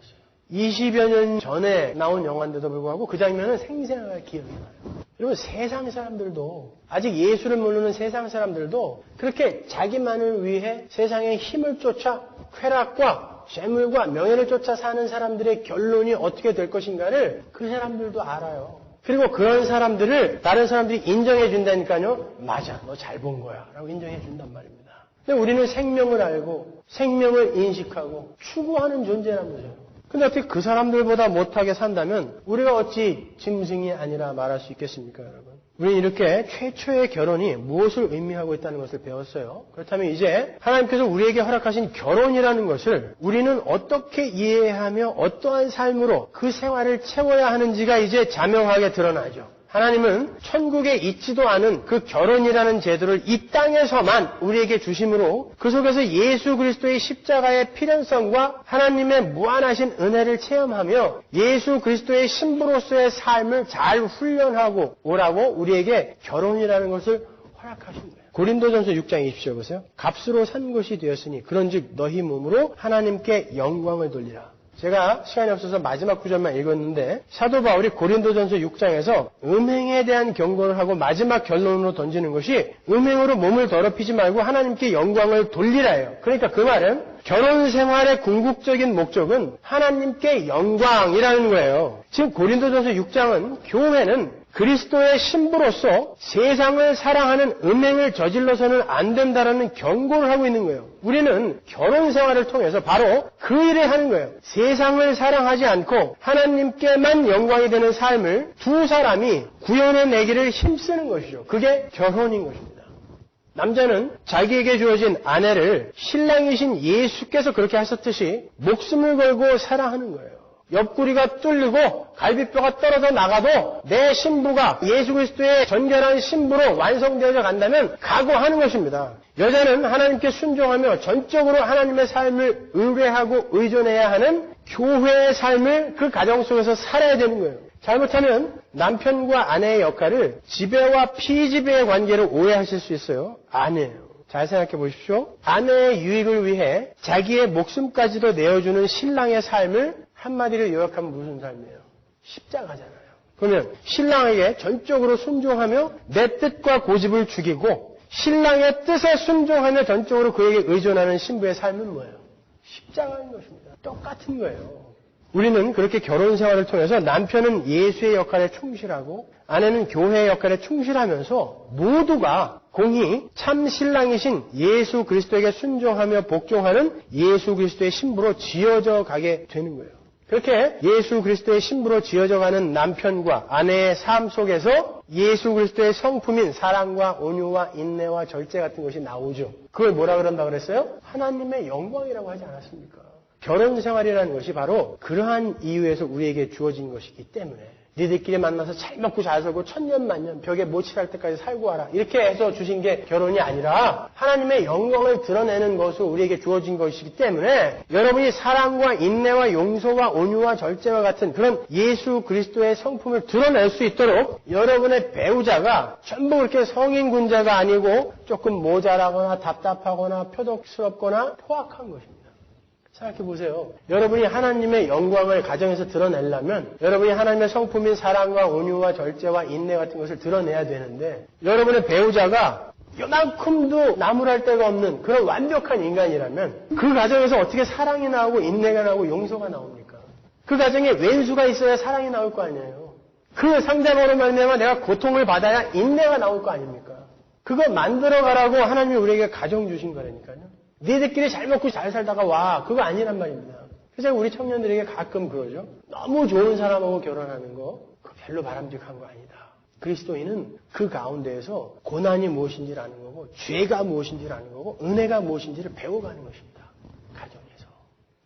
Speaker 1: 20여 년 전에 나온 영화인데도 불구하고 그 장면은 생생하게 기억이 나요. 여러분 세상 사람들도 아직 예수를 모르는 세상 사람들도 그렇게 자기만을 위해 세상의 힘을 쫓아 쾌락과 재물과 명예를 쫓아 사는 사람들의 결론이 어떻게 될 것인가를 그 사람들도 알아요. 그리고 그런 사람들을 다른 사람들이 인정해 준다니까요. 맞아, 너 잘 본 거야 라고 인정해 준단 말입니다. 근데 우리는 생명을 알고 생명을 인식하고 추구하는 존재라면서요. 근데 어떻게 그 사람들보다 못하게 산다면 우리가 어찌 짐승이 아니라 말할 수 있겠습니까, 여러분? 우리는 이렇게 최초의 결혼이 무엇을 의미하고 있다는 것을 배웠어요. 그렇다면 이제 하나님께서 우리에게 허락하신 결혼이라는 것을 우리는 어떻게 이해하며 어떠한 삶으로 그 생활을 채워야 하는지가 이제 자명하게 드러나죠. 하나님은 천국에 있지도 않은 그 결혼이라는 제도를 이 땅에서만 우리에게 주심으로 그 속에서 예수 그리스도의 십자가의 필연성과 하나님의 무한하신 은혜를 체험하며 예수 그리스도의 신부로서의 삶을 잘 훈련하고 오라고 우리에게 결혼이라는 것을 허락하신 거예요. 고린도전서 6장 20절 보세요. 값으로 산 것이 되었으니 그런즉 너희 몸으로 하나님께 영광을 돌리라. 제가 시간이 없어서 마지막 구절만 읽었는데 사도 바울이 고린도전서 6장에서 음행에 대한 경고를 하고 마지막 결론으로 던지는 것이 음행으로 몸을 더럽히지 말고 하나님께 영광을 돌리라예요. 그러니까 그 말은 결혼 생활의 궁극적인 목적은 하나님께 영광이라는 거예요. 지금 고린도전서 6장은 교회는 그리스도의 신부로서 세상을 사랑하는 음행을 저질러서는 안 된다라는 경고를 하고 있는 거예요. 우리는 결혼 생활을 통해서 바로 그 일을 하는 거예요. 세상을 사랑하지 않고 하나님께만 영광이 되는 삶을 두 사람이 구현해내기를 힘쓰는 것이죠. 그게 결혼인 것입니다. 남자는 자기에게 주어진 아내를 신랑이신 예수께서 그렇게 하셨듯이 목숨을 걸고 사랑하는 거예요. 옆구리가 뚫리고 갈비뼈가 떨어져 나가도 내 신부가 예수 그리스도의 전결한 신부로 완성되어져 간다면 각오하는 것입니다. 여자는 하나님께 순종하며 전적으로 하나님의 삶을 의뢰하고 의존해야 하는 교회의 삶을 그 가정 속에서 살아야 되는 거예요. 잘못하면 남편과 아내의 역할을 지배와 피지배의 관계로 오해하실 수 있어요. 아니에요. 잘 생각해 보십시오. 아내의 유익을 위해 자기의 목숨까지도 내어주는 신랑의 삶을 한마디로 요약하면 무슨 삶이에요? 십자가잖아요. 그러면 신랑에게 전적으로 순종하며 내 뜻과 고집을 죽이고 신랑의 뜻에 순종하며 전적으로 그에게 의존하는 신부의 삶은 뭐예요? 십자가인 것입니다. 똑같은 거예요. 우리는 그렇게 결혼 생활을 통해서 남편은 예수의 역할에 충실하고 아내는 교회의 역할에 충실하면서 모두가 공히 참 신랑이신 예수 그리스도에게 순종하며 복종하는 예수 그리스도의 신부로 지어져 가게 되는 거예요. 그렇게 예수 그리스도의 신부로 지어져 가는 남편과 아내의 삶 속에서 예수 그리스도의 성품인 사랑과 온유와 인내와 절제 같은 것이 나오죠. 그걸 뭐라 그런다 그랬어요? 하나님의 영광이라고 하지 않았습니까? 결혼 생활이라는 것이 바로 그러한 이유에서 우리에게 주어진 것이기 때문에 니들끼리 만나서 잘 먹고 잘 살고 천년만년 벽에 모칠할 때까지 살고 와라 이렇게 해서 주신 게 결혼이 아니라 하나님의 영광을 드러내는 것으로 우리에게 주어진 것이기 때문에 여러분이 사랑과 인내와 용서와 온유와 절제와 같은 그런 예수 그리스도의 성품을 드러낼 수 있도록 여러분의 배우자가 전부 그렇게 성인군자가 아니고 조금 모자라거나 답답하거나 표독스럽거나 포악한 것입니다. 생각해 보세요. 여러분이 하나님의 영광을 가정에서 드러내려면 여러분이 하나님의 성품인 사랑과 온유와 절제와 인내 같은 것을 드러내야 되는데 여러분의 배우자가 요만큼도 나무랄 데가 없는 그런 완벽한 인간이라면 그 가정에서 어떻게 사랑이 나오고 인내가 나오고 용서가 나옵니까? 그 가정에 왼수가 있어야 사랑이 나올 거 아니에요. 그 상대방으로 말미암아 내가 고통을 받아야 인내가 나올 거 아닙니까? 그거 만들어가라고 하나님이 우리에게 가정 주신 거라니까요. 니들끼리 잘 먹고 잘 살다가 와. 그거 아니란 말입니다. 그래서 우리 청년들에게 가끔 그러죠. 너무 좋은 사람하고 결혼하는 거 그거 별로 바람직한 거 아니다. 그리스도인은 그 가운데에서 고난이 무엇인지를 아는 거고 죄가 무엇인지를 아는 거고 은혜가 무엇인지를 배워가는 것입니다. 가정에서.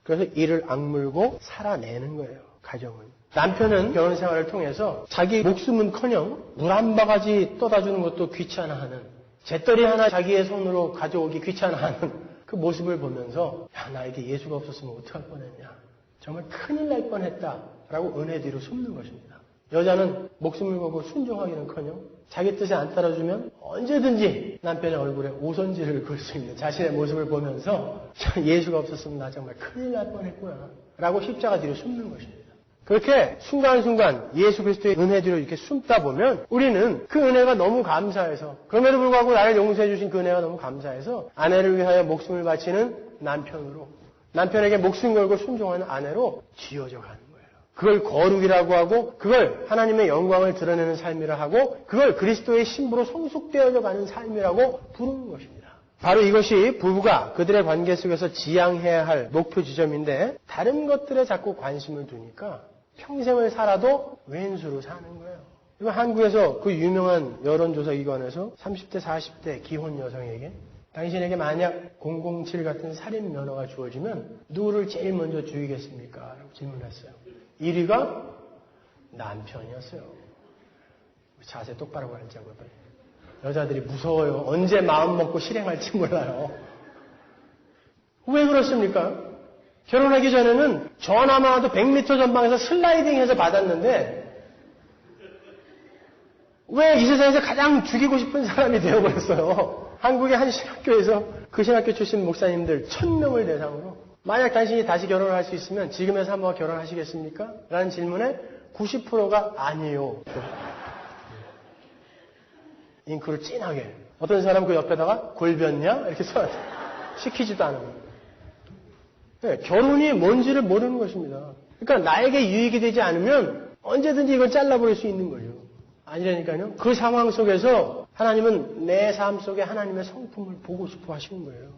Speaker 1: 그래서 이를 악물고 살아내는 거예요. 가정은. 남편은 결혼 생활을 통해서 자기 목숨은커녕 물 한 바가지 떠다 주는 것도 귀찮아하는, 재떨이 하나 자기의 손으로 가져오기 귀찮아하는 그 모습을 보면서 야, 나에게 예수가 없었으면 어떡할 뻔했냐. 정말 큰일 날 뻔했다라고 은혜 뒤로 숨는 것입니다. 여자는 목숨을 걸고 순종하기는커녕 자기 뜻에 안 따라주면 언제든지 남편의 얼굴에 오선지를 긋습니다. 자신의 모습을 보면서 예수가 없었으면 나 정말 큰일 날 뻔했구나 라고 십자가 뒤로 숨는 것입니다. 그렇게 순간순간 예수 그리스도의 은혜 뒤로 이렇게 숨다 보면 우리는 그 은혜가 너무 감사해서, 그럼에도 불구하고 나를 용서해 주신 그 은혜가 너무 감사해서 아내를 위하여 목숨을 바치는 남편으로, 남편에게 목숨 걸고 순종하는 아내로 지어져 가는 거예요. 그걸 거룩이라고 하고, 그걸 하나님의 영광을 드러내는 삶이라 하고, 그걸 그리스도의 신부로 성숙되어져 가는 삶이라고 부르는 것입니다. 바로 이것이 부부가 그들의 관계 속에서 지향해야 할 목표 지점인데, 다른 것들에 자꾸 관심을 두니까 평생을 살아도 왼수로 사는 거예요. 이거 한국에서 그 유명한 여론조사 기관에서 30대, 40대 기혼 여성에게 당신에게 만약 007 같은 살인 면허가 주어지면 누구를 제일 먼저 죽이겠습니까? 라고 질문했어요. 1위가 남편이었어요. 자세 똑바로 하자고요. 여자들이 무서워요. 언제 마음 먹고 실행할지 몰라요. 왜 그렇습니까? 결혼하기 전에는 전화만 와도 100m 전방에서 슬라이딩해서 받았는데 왜 이 세상에서 가장 죽이고 싶은 사람이 되어버렸어요? 한국의 한 신학교에서 그 신학교 출신 목사님들 1000명을 대상으로 만약 당신이 다시 결혼을 할 수 있으면 지금에서 한번 결혼하시겠습니까? 라는 질문에 90%가 아니에요. 잉크를 진하게. 어떤 사람 그 옆에다가 골변냐? 이렇게 써놨어요. 시키지도 않으면. 네, 결혼이 뭔지를 모르는 것입니다. 그러니까 나에게 유익이 되지 않으면 언제든지 이걸 잘라버릴 수 있는 거죠. 아니라니까요. 그 상황 속에서 하나님은 내 삶 속에 하나님의 성품을 보고 싶어 하시는 거예요.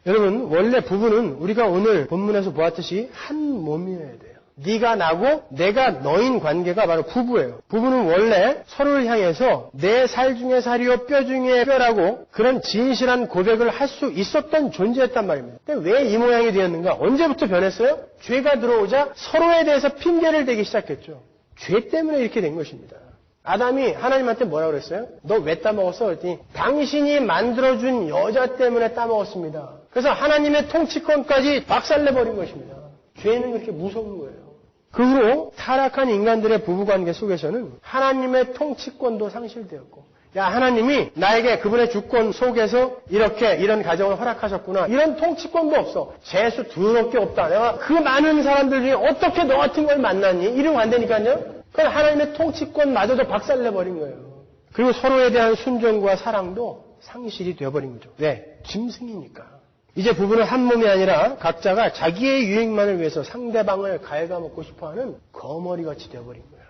Speaker 1: 여러분, 원래 부부는 우리가 오늘 본문에서 보았듯이 한 몸이어야 돼요. 네가 나고 내가 너인 관계가 바로 부부예요. 부부는 원래 서로를 향해서 내 살 중에 살이요 뼈 중에 뼈라고 그런 진실한 고백을 할 수 있었던 존재였단 말입니다. 근데 왜 이 모양이 되었는가? 언제부터 변했어요? 죄가 들어오자 서로에 대해서 핑계를 대기 시작했죠. 죄 때문에 이렇게 된 것입니다. 아담이 하나님한테 뭐라고 그랬어요? 너 왜 따먹었어? 그랬더니 당신이 만들어준 여자 때문에 따먹었습니다. 그래서 하나님의 통치권까지 박살내버린 것입니다. 죄는 그렇게 무서운 거예요. 그 후로 타락한 인간들의 부부관계 속에서는 하나님의 통치권도 상실되었고, 야, 하나님이 나에게 그분의 주권 속에서 이렇게 이런 가정을 허락하셨구나. 이런 통치권도 없어. 재수 더럽게 없다. 내가 그 많은 사람들 중에 어떻게 너 같은 걸 만나니? 이러면 안 되니까요. 그건 하나님의 통치권마저도 박살내버린 거예요. 그리고 서로에 대한 순종과 사랑도 상실이 되어버린 거죠. 왜? 짐승이니까. 이제 부부는 한 몸이 아니라 각자가 자기의 유익만을 위해서 상대방을 갉아먹고 싶어하는 거머리같이 되어버린 거예요.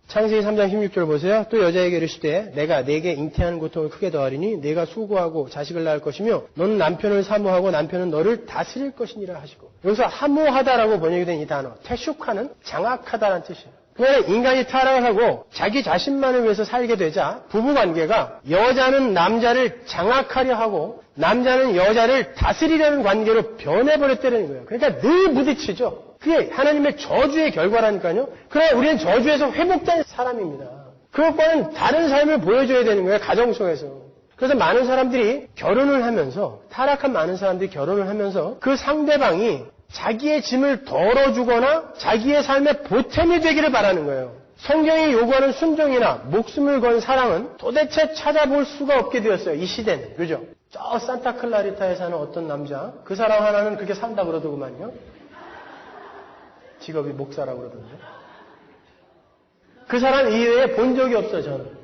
Speaker 1: 창세기 3장 16절 보세요. 또 여자에게 이르시되 내가 네게 잉태하는 고통을 크게 더하리니 네가 수고하고 자식을 낳을 것이며 너는 남편을 사모하고 남편은 너를 다스릴 것이니라 하시고, 여기서 사모하다라고 번역이 된 이 단어 태슈카는 장악하다라는 뜻이에요. 그러나 인간이 타락을 하고 자기 자신만을 위해서 살게 되자 부부관계가 여자는 남자를 장악하려 하고 남자는 여자를 다스리려는 관계로 변해버렸다는 거예요. 그러니까 늘 부딪히죠. 그게 하나님의 저주의 결과라니까요. 그러나 우리는 저주에서 회복된 사람입니다. 그것과는 다른 삶을 보여줘야 되는 거예요. 가정 속에서. 그래서 많은 사람들이 결혼을 하면서, 타락한 많은 사람들이 결혼을 하면서 그 상대방이 자기의 짐을 덜어주거나 자기의 삶의 보탬이 되기를 바라는 거예요. 성경이 요구하는 순종이나 목숨을 건 사랑은 도대체 찾아볼 수가 없게 되었어요. 이 시대는. 그죠? 저 산타클라리타에 사는 어떤 남자, 그 사람 하나는 그렇게 산다 그러더구만요. 직업이 목사라고 그러던데. 그 사람 이외에 본 적이 없어요, 저는.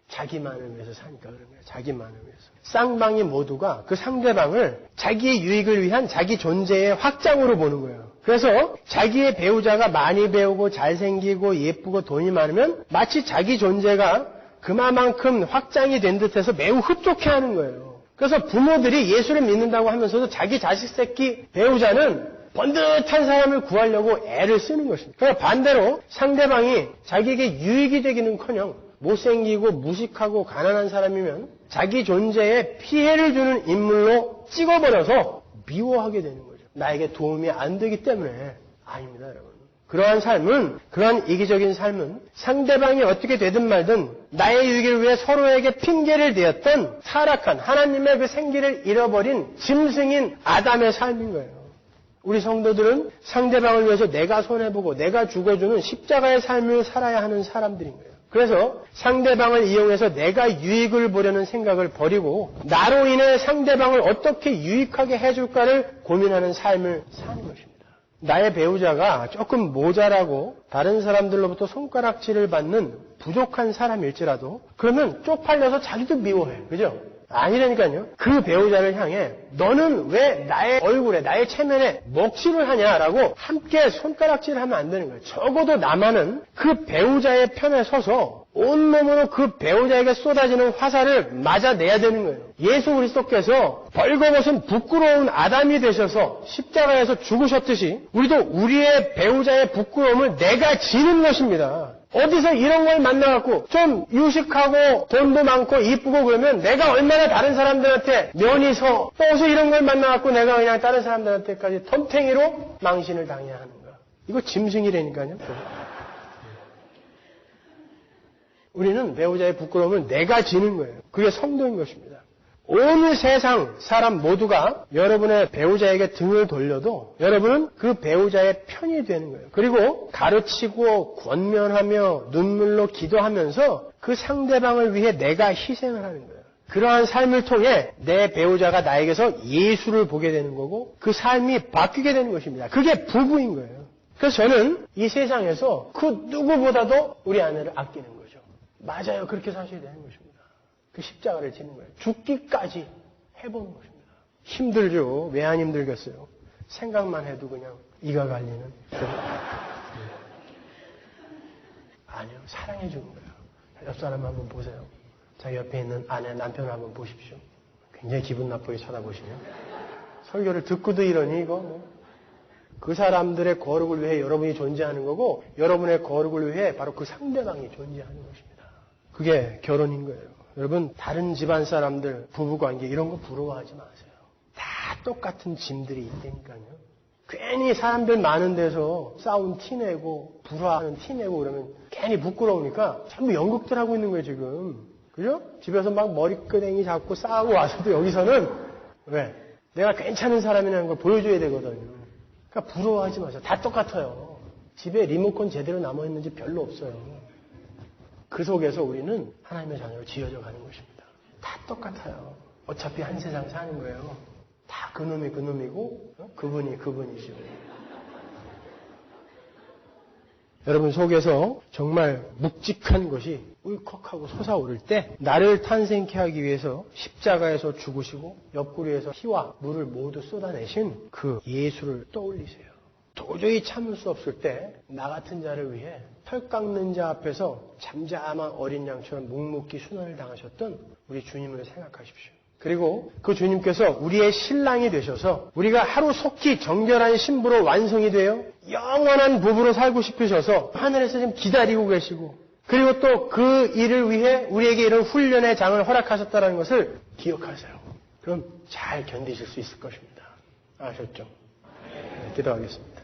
Speaker 1: 자기만을 위해서 사니까 그런 거예요. 자기만을 위해서. 쌍방이 모두가 그 상대방을 자기의 유익을 위한 자기 존재의 확장으로 보는 거예요. 그래서 자기의 배우자가 많이 배우고 잘생기고 예쁘고 돈이 많으면 마치 자기 존재가 그만큼 확장이 된 듯해서 매우 흡족해하는 거예요. 그래서 부모들이 예수를 믿는다고 하면서도 자기 자식 새끼 배우자는 번듯한 사람을 구하려고 애를 쓰는 것입니다. 그러나 반대로 상대방이 자기에게 유익이 되기는커녕 못생기고 무식하고 가난한 사람이면 자기 존재에 피해를 주는 인물로 찍어버려서 미워하게 되는 거죠. 나에게 도움이 안 되기 때문에 아닙니다, 여러분. 그러한 삶은, 그러한 이기적인 삶은 상대방이 어떻게 되든 말든 나의 유익을 위해 서로에게 핑계를 대었던 타락한 하나님의 그 생기를 잃어버린 짐승인 아담의 삶인 거예요. 우리 성도들은 상대방을 위해서 내가 손해보고 내가 죽어주는 십자가의 삶을 살아야 하는 사람들인 거예요. 그래서 상대방을 이용해서 내가 유익을 보려는 생각을 버리고 나로 인해 상대방을 어떻게 유익하게 해줄까를 고민하는 삶을 사는 것입니다. 나의 배우자가 조금 모자라고 다른 사람들로부터 손가락질을 받는 부족한 사람일지라도 그러면 쪽팔려서 자기도 미워해. 그죠? 아니라니까요. 그 배우자를 향해 너는 왜 나의 얼굴에 나의 체면에 먹칠을 하냐라고 함께 손가락질을 하면 안 되는 거예요. 적어도 나만은 그 배우자의 편에 서서 온몸으로 그 배우자에게 쏟아지는 화살을 맞아내야 되는 거예요. 예수 그리스도께서 벌거벗은 부끄러운 아담이 되셔서 십자가에서 죽으셨듯이 우리도 우리의 배우자의 부끄러움을 내가 지는 것입니다. 어디서 이런 걸 만나갖고 좀 유식하고 돈도 많고 이쁘고 그러면 내가 얼마나 다른 사람들한테 면이 서 또서 이런 걸 만나갖고 내가 그냥 다른 사람들한테까지 덤탱이로 망신을 당해야 하는가. 이거 짐승이라니까요. 우리는 배우자의 부끄러움을 내가 지는 거예요. 그게 성도인 것입니다. 온 세상 사람 모두가 여러분의 배우자에게 등을 돌려도 여러분은 그 배우자의 편이 되는 거예요. 그리고 가르치고 권면하며 눈물로 기도하면서 그 상대방을 위해 내가 희생을 하는 거예요. 그러한 삶을 통해 내 배우자가 나에게서 예수를 보게 되는 거고 그 삶이 바뀌게 되는 것입니다. 그게 부부인 거예요. 그래서 저는 이 세상에서 그 누구보다도 우리 아내를 아끼는 거죠. 맞아요. 그렇게 사셔야 되는 것입니다. 그 십자가를 지는 거예요. 죽기까지 해보는 것입니다. 힘들죠. 왜 안 힘들겠어요? 생각만 해도 그냥 이가 갈리는. 아니요. 사랑해 주는 거예요. 옆 사람 한번 보세요. 자기 옆에 있는 아내, 남편을 한번 보십시오. 굉장히 기분 나쁘게 쳐다보시면. 설교를 듣고도 이러니 이거 뭐. 그 사람들의 거룩을 위해 여러분이 존재하는 거고 여러분의 거룩을 위해 바로 그 상대방이 존재하는 것입니다. 그게 결혼인 거예요. 여러분 다른 집안 사람들 부부관계 이런 거 부러워하지 마세요. 다 똑같은 짐들이 있다니까요. 괜히 사람들 많은 데서 싸운 티내고 불화하는 티내고 그러면 괜히 부끄러우니까 전부 연극들 하고 있는 거예요 지금. 그죠? 집에서 막 머리끄댕이 잡고 싸우고 와서도 여기서는 왜? 내가 괜찮은 사람이라는 걸 보여줘야 되거든요. 그러니까 부러워하지 마세요. 다 똑같아요. 집에 리모컨 제대로 남아있는지 별로 없어요. 그 속에서 우리는 하나님의 자녀로 지어져 가는 것입니다. 다 똑같아요. 어차피 한 세상 사는 거예요. 다 그놈이 그놈이고 그분이 그분이죠. 여러분 속에서 정말 묵직한 것이 울컥하고 솟아오를 때 나를 탄생케 하기 위해서 십자가에서 죽으시고 옆구리에서 피와 물을 모두 쏟아내신 그 예수를 떠올리세요. 도저히 참을 수 없을 때 나 같은 자를 위해 털 깎는 자 앞에서 잠잠한 어린 양처럼 묵묵히 순환을 당하셨던 우리 주님을 생각하십시오. 그리고 그 주님께서 우리의 신랑이 되셔서 우리가 하루속히 정결한 신부로 완성이 되어 영원한 부부로 살고 싶으셔서 하늘에서 지금 기다리고 계시고 그리고 또 그 일을 위해 우리에게 이런 훈련의 장을 허락하셨다는 것을 기억하세요. 그럼 잘 견디실 수 있을 것입니다. 아셨죠? 네, 기도하겠습니다.